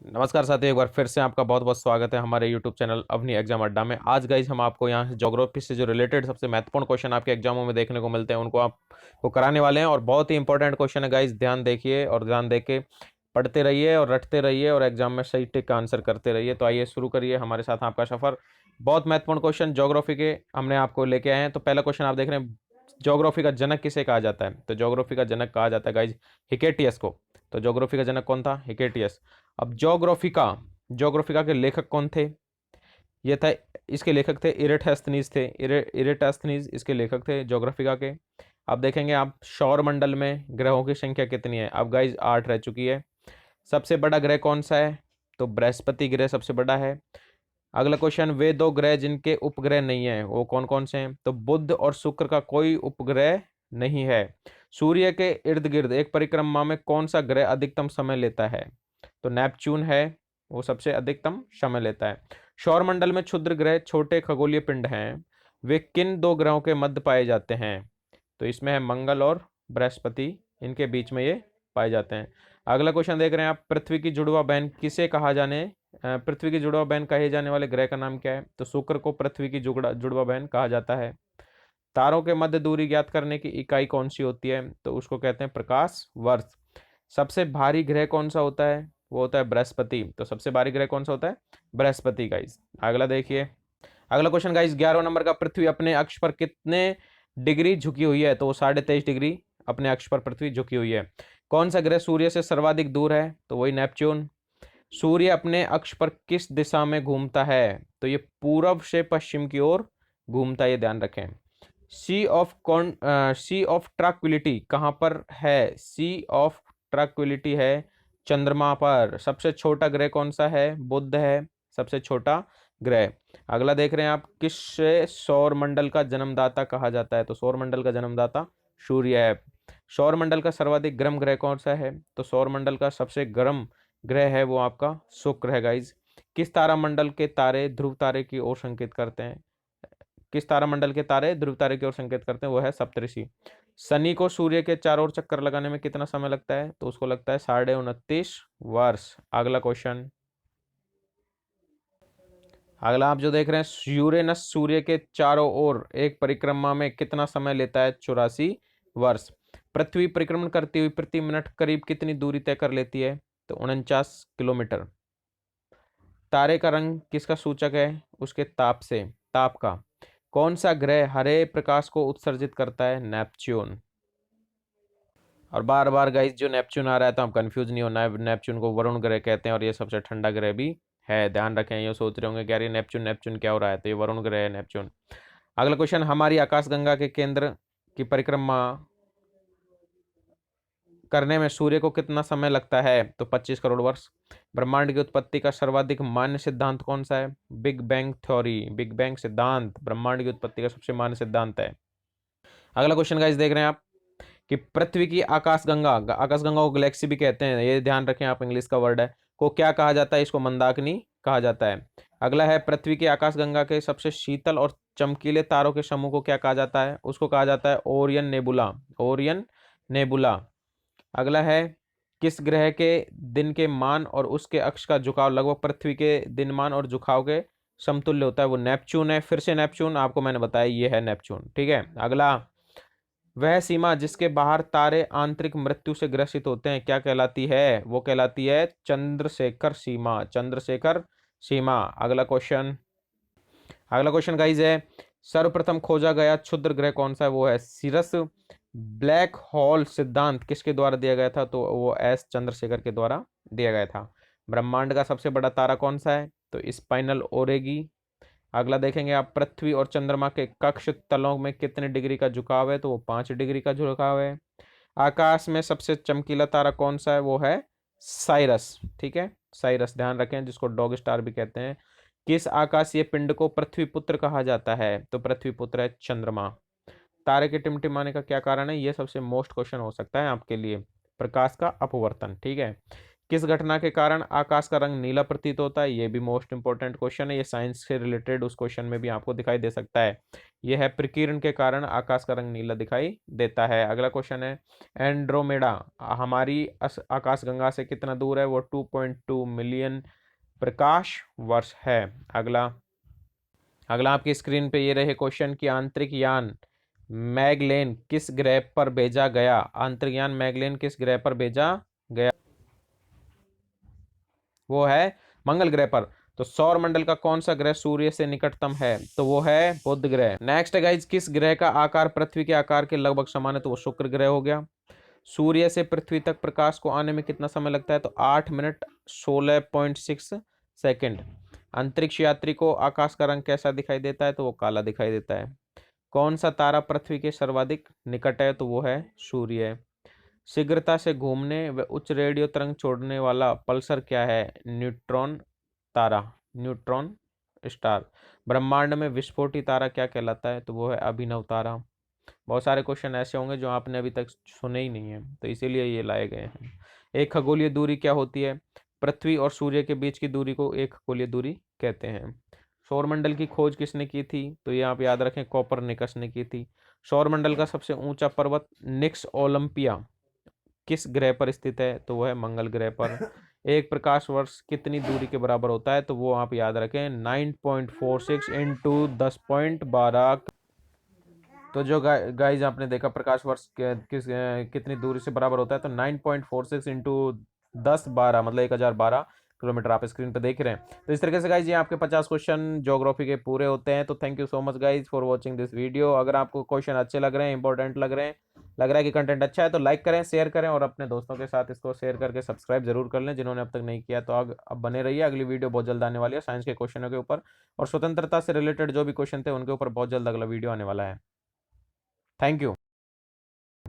नमस्कार साथियों, एक बार फिर से आपका बहुत बहुत स्वागत है हमारे यूट्यूब चैनल अवनी एग्जाम अड्डा में। आज गाइज हम आपको यहाँ ज्योग्राफी से जो रिलेटेड सबसे महत्वपूर्ण क्वेश्चन आपके एग्जामों में देखने को मिलते हैं उनको आपको कराने वाले हैं। और बहुत ही इंपॉर्टेंट क्वेश्चन है गाइज, ध्यान देखिए और ध्यान देके पढ़ते रहिए और रटते रहिए और एग्जाम में सही टिक का आंसर करते रहिए। तो आइए शुरू करिए हमारे साथ आपका सफर। बहुत महत्वपूर्ण क्वेश्चन ज्योग्राफी के हमने आपको लेके आए हैं। तो पहला क्वेश्चन आप देख रहे हैं, ज्योग्राफी का जनक किसे कहा जाता है? तो ज्योग्राफी का जनक कहा जाता है गाइज हिकेटियस को। तो ज्योग्राफी का जनक कौन था? हिकेटियस। अब ज्योग्राफिका के लेखक कौन थे? ये था, इसके लेखक थे इरेटोस्थनीज थे। इरेटोस्थनीज इसके लेखक थे ज्योग्राफिका के। अब देखेंगे आप सौर मंडल में ग्रहों की संख्या कितनी है। अब गाइज 8 रह चुकी है। सबसे बड़ा ग्रह कौन सा है? तो बृहस्पति ग्रह सबसे बड़ा है। अगला क्वेश्चन, वे दो ग्रह जिनके उपग्रह नहीं है वो कौन कौन से हैं? तो बुध और शुक्र का कोई उपग्रह नहीं है। सूर्य के इर्द गिर्द एक परिक्रमा में कौन सा ग्रह अधिकतम समय लेता है? तो नेपच्यून है, वो सबसे अधिकतम समय लेता है। सौरमंडल में क्षुद्र ग्रह छोटे खगोलीय पिंड हैं, वे किन दो ग्रहों के मध्य पाए जाते हैं? तो इसमें है मंगल और बृहस्पति, इनके बीच में ये पाए जाते हैं। अगला क्वेश्चन देख रहे हैं आप, पृथ्वी की जुड़वा बहन किसे कहा जाने पृथ्वी की जुड़वा बहन कहे जाने वाले ग्रह का नाम क्या है? तो शुक्र को पृथ्वी की जुड़वा बहन कहा जाता है। तारों के मध्य दूरी ज्ञात करने की इकाई कौन सी होती है? तो उसको कहते हैं प्रकाश वर्ष। सबसे भारी ग्रह कौन सा होता है? वो होता है बृहस्पति। तो सबसे भारी ग्रह कौन सा होता है? बृहस्पति गाइस। अगला देखिए, अगला क्वेश्चन गाइस 11 नंबर का, पृथ्वी अपने अक्ष पर कितने डिग्री झुकी हुई है? तो वो 23.5 डिग्री अपने अक्ष पर पृथ्वी झुकी हुई है। कौन सा ग्रह सूर्य से सर्वाधिक दूर है? तो वही नेपच्यून। सूर्य अपने अक्ष पर किस दिशा में घूमता है? तो ये पूर्व से पश्चिम की ओर घूमता है, ये ध्यान रखें। सी ऑफ ट्रैंक्विलिटी कहाँ पर है? सी ऑफ ट्रैंक्विलिटी है चंद्रमा पर। सबसे छोटा ग्रह कौन सा है? बुध है सबसे छोटा ग्रह। अगला देख रहे हैं आप, किस सौर मंडल का जन्मदाता कहा जाता है? तो सौर मंडल का जन्मदाता सूर्य है। सौर मंडल का सर्वाधिक गर्म ग्रह कौन सा है? तो सौर मंडल का सबसे गर्म ग्रह है वो आपका शुक्र है गाइज। किस तारामंडल के तारे ध्रुव तारे की ओर संकेत करते हैं? किस तारामंडल के तारे ध्रुव तारे की ओर संकेत करते हैं? वो है सप्तऋषि। शनि को सूर्य के चारों ओर चक्कर लगाने में कितना समय लगता है? तो उसको लगता है 29.5 वर्ष। अगला क्वेश्चन, अगला आप जो देख रहे हैं, यूरेनस सूर्य के चारों ओर एक परिक्रमा में कितना समय लेता है? 84 वर्ष। पृथ्वी परिक्रमण करती हुई प्रति मिनट करीब कितनी दूरी तय कर लेती है? तो 49 किलोमीटर। तारे का रंग किसका सूचक है? उसके ताप से, ताप का। कौन सा ग्रह हरे प्रकाश को उत्सर्जित करता है? नेपच्यून। और बार बार गाइस जो नेपच्यून आ रहा है तो हम कंफ्यूज नहीं होना है, नेपच्यून को वरुण ग्रह कहते हैं और ये सबसे ठंडा ग्रह भी है। ध्यान रखें, ये सोच रहे होंगे कि यार ये नेपच्यून नेपच्यून क्या हो रहा है, तो ये वरुण ग्रह है नेपच्यून। अगला क्वेश्चन, हमारी आकाशगंगा के केंद्र की परिक्रमा करने में सूर्य को कितना समय लगता है? तो 25 करोड़ वर्ष। ब्रह्मांड की उत्पत्ति का सर्वाधिक मान्य सिद्धांत कौन सा है? Big bang theory, big bang सिद्धांत ब्रह्मांड की उत्पत्ति का सबसे मान्य सिद्धांत है। अगला क्वेश्चन गाइस देख रहे हैं आप, कि पृथ्वी की आकाशगंगा, आकाशगंगा को गैलेक्सी भी कहते हैं, ये ध्यान रखें आप, इंग्लिश का वर्ड है, को क्या कहा जाता है? इसको मंदाकिनी कहा जाता है। अगला है, पृथ्वी की आकाशगंगा के सबसे शीतल और चमकीले तारों के समूह को क्या कहा जाता है? उसको कहा जाता है ओरियन नेबुला, ओरियन नेबुला। अगला है, किस ग्रह के दिन के मान और उसके अक्ष का झुकाव लगभग पृथ्वी के दिनमान और झुकाव के समतुल्य होता है? वो नेपच्यून है। फिर से नेपच्यून, आपको मैंने बताया ये है नेपच्यून, ठीक है। अगला, वह सीमा जिसके बाहर तारे आंतरिक मृत्यु से ग्रसित होते हैं क्या कहलाती है? वो कहलाती है चंद्रशेखर सीमा, चंद्रशेखर सीमा। अगला क्वेश्चन गाइज है, सर्वप्रथम खोजा गया क्षुद्र ग्रह कौन सा है? वो है सिरस। ब्लैक होल सिद्धांत किसके द्वारा दिया गया था? तो वो एस चंद्रशेखर के द्वारा दिया गया था। ब्रह्मांड का सबसे बड़ा तारा कौन सा है? तो स्पाइनल ओरेगी। अगला देखेंगे आप, पृथ्वी और चंद्रमा के कक्ष तलों में कितने डिग्री का झुकाव है? तो वो 5 डिग्री का झुकाव है। आकाश में सबसे चमकीला तारा कौन सा है? वो है साइरस, ठीक है, साइरस ध्यान रखें, जिसको डॉग स्टार भी कहते हैं। किस आकाशीय पिंड को पृथ्वी पुत्र कहा जाता है? तो पृथ्वी पुत्र है चंद्रमा। तारे के टिमटिमाने का क्या कारण है? ये सबसे मोस्ट क्वेश्चन हो सकता है आपके लिए, प्रकाश का अपवर्तन, ठीक है। किस घटना के कारण आकाश का रंग नीला प्रतीत होता है? ये भी मोस्ट इंपोर्टेंट क्वेश्चन है, ये साइंस से रिलेटेड उस क्वेश्चन में भी आपको दिखाई दे सकता है। ये है प्रकीर्णन के कारण आकाश का रंग नीला दिखाई देता है। अगला क्वेश्चन है एंड्रोमेडा हमारी आकाश गंगा से कितना दूर है? वो 2.2 मिलियन प्रकाश वर्ष है। अगला अगला आपकी स्क्रीन पे ये रहे क्वेश्चन कि आंतरिक यान मैगलेन किस ग्रह पर भेजा गया? आंतरिक यान मैगलेन किस ग्रह पर भेजा गया? वो है मंगल ग्रह पर। तो सौर मंडल का कौन सा ग्रह सूर्य से निकटतम है? तो वो है बुध ग्रह। नेक्स्ट है गाइज, किस ग्रह का आकार पृथ्वी के आकार के लगभग समान है? तो वो शुक्र ग्रह हो गया। सूर्य से पृथ्वी तक प्रकाश को आने में कितना समय लगता है? तो 8 मिनट 16.6 सेकंड। अंतरिक्ष यात्री को आकाश का रंग कैसा दिखाई देता है? तो वो काला दिखाई देता है। कौन सा तारा पृथ्वी के सर्वाधिक निकट है? तो वो है सूर्य। शीघ्रता से घूमने व उच्च रेडियो तरंग छोड़ने वाला पल्सर क्या है? न्यूट्रॉन तारा, न्यूट्रॉन स्टार। ब्रह्मांड में विस्फोटी तारा क्या कहलाता है? तो वो है अभिनव तारा। बहुत सारे क्वेश्चन ऐसे होंगे जो आपने अभी तक सुने ही नहीं है, तो इसीलिए ये लाए गए हैं। एक खगोलीय दूरी क्या होती है? पृथ्वी और सूर्य के बीच की दूरी को एक खगोलीय दूरी कहते हैं। सौरमंडल की खोज किसने की थी? तो ये आप याद रखें, कोपरनिकस ने की थी। सौरमंडल का सबसे ऊंचा पर्वत निक्स ओलंपिया किस ग्रह पर स्थित है? तो वो है मंगल ग्रह पर। एक प्रकाश वर्ष कितनी दूरी के बराबर होता है? तो वो आप याद रखें 9.46 इंटू 10.12। तो जो गाइज आपने देखा प्रकाश वर्ष कितनी दूरी से बराबर होता है? तो 9.46 इंटू 1012 मतलब 1012 किलोमीटर आप स्क्रीन पे देख रहे हैं। तो इस तरीके से गाइज ये आपके 50 क्वेश्चन ज्योग्राफी के पूरे होते हैं। तो thank you so much guys for watching this video. अगर आपको क्वेश्चन अच्छे लग रहे हैं, इंपॉर्टेंट लग रहे हैं, लग रहा है कि कंटेंट अच्छा है, तो लाइक करें, शेयर करें और अपने दोस्तों के साथ इसको शेयर करके सब्सक्राइब जरूर कर लें जिन्होंने अब तक नहीं किया। तो अब बने रहिए, अगली वीडियो बहुत जल्द आने वाली है साइंस के क्वेश्चनों के ऊपर, और स्वतंत्रता से रिलेटेड जो भी क्वेश्चन थे उनके ऊपर बहुत जल्द अगला वीडियो आने वाला है। Thank you.